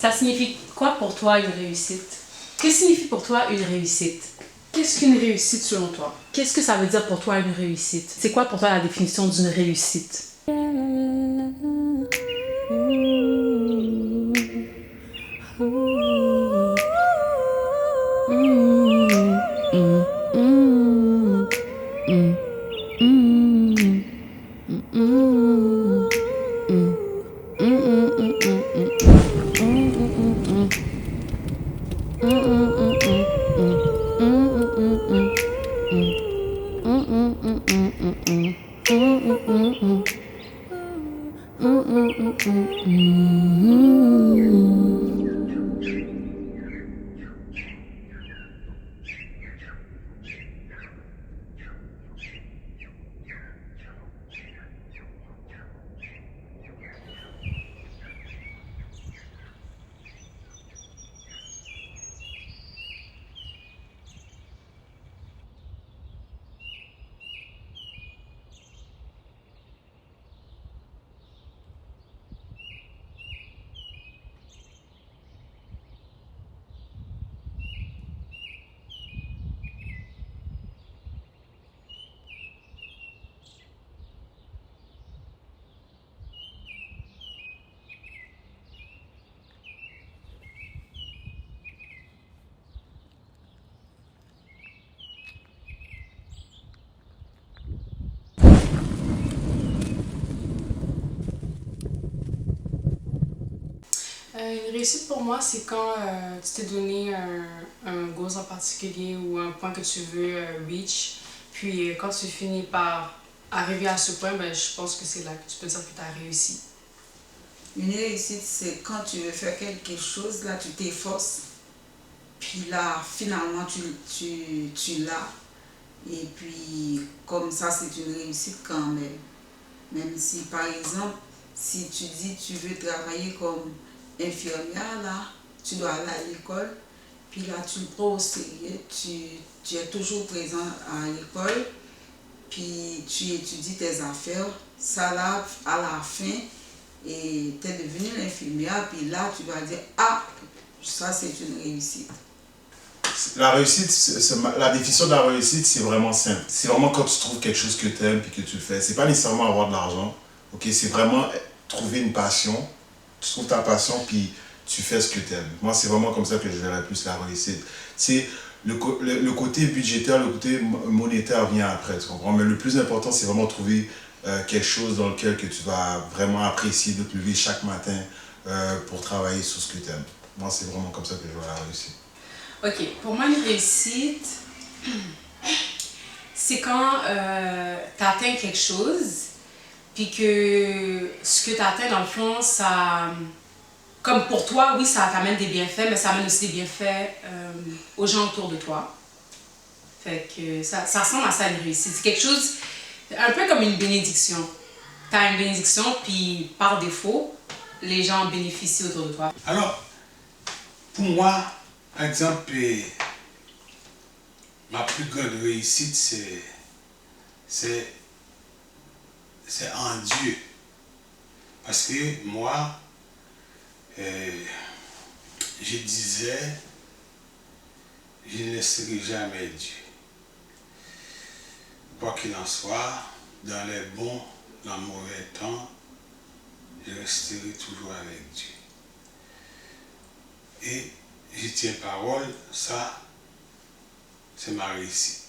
Ça signifie quoi pour toi une réussite? Qu'est-ce que signifie pour toi une réussite? Qu'est-ce qu'une réussite selon toi? Qu'est-ce que ça veut dire pour toi une réussite? C'est quoi pour toi la définition d'une réussite? Une réussite pour moi, c'est quand tu t'es donné un goal en particulier ou un point que tu veux reach. Puis quand tu finis par arriver à ce point, ben, je pense que c'est là que tu peux dire que tu as réussi. Une réussite, c'est quand tu veux faire quelque chose, là tu t'efforces, puis là finalement tu l'as. Et puis comme ça, c'est une réussite quand même. Même si par exemple, si tu dis tu veux travailler comme infirmière, là, tu dois aller à l'école, puis là tu le prends au sérieux, tu es toujours présent à l'école, puis tu étudies tes affaires, ça là, à la fin, et tu es devenue l'infirmière, puis là tu vas dire, ah, ça c'est une réussite. La réussite, la définition de la réussite, c'est vraiment simple. C'est vraiment quand tu trouves quelque chose que tu aimes et que tu le fais. C'est pas nécessairement avoir de l'argent, ok? C'est vraiment trouver une passion. Tu trouves ta passion puis tu fais ce que tu aimes. Moi, c'est vraiment comme ça que je verrais plus la réussite. C'est le côté budgétaire, le côté monétaire vient après, tu comprends? Mais le plus important, c'est vraiment trouver quelque chose dans lequel que tu vas vraiment apprécier de te lever chaque matin pour travailler sur ce que tu aimes. Moi, c'est vraiment comme ça que je vois la réussite. Ok, pour moi une réussite, c'est quand tu atteins quelque chose, puis que ce que tu atteins dans le fond, ça, comme pour toi, oui, ça t'amène des bienfaits, mais ça amène aussi des bienfaits aux gens autour de toi. Fait que ça ressemble à ça une réussite. C'est quelque chose, un peu comme une bénédiction. Tu as une bénédiction, puis par défaut, les gens bénéficient autour de toi. Alors, pour moi, par exemple, ma plus grande réussite, c'est en Dieu. Parce que moi, je disais, je ne laisserai jamais Dieu. Quoi qu'il en soit, dans les bons, dans le mauvais temps, je resterai toujours avec Dieu. Et je tiens parole, ça, c'est ma réussite.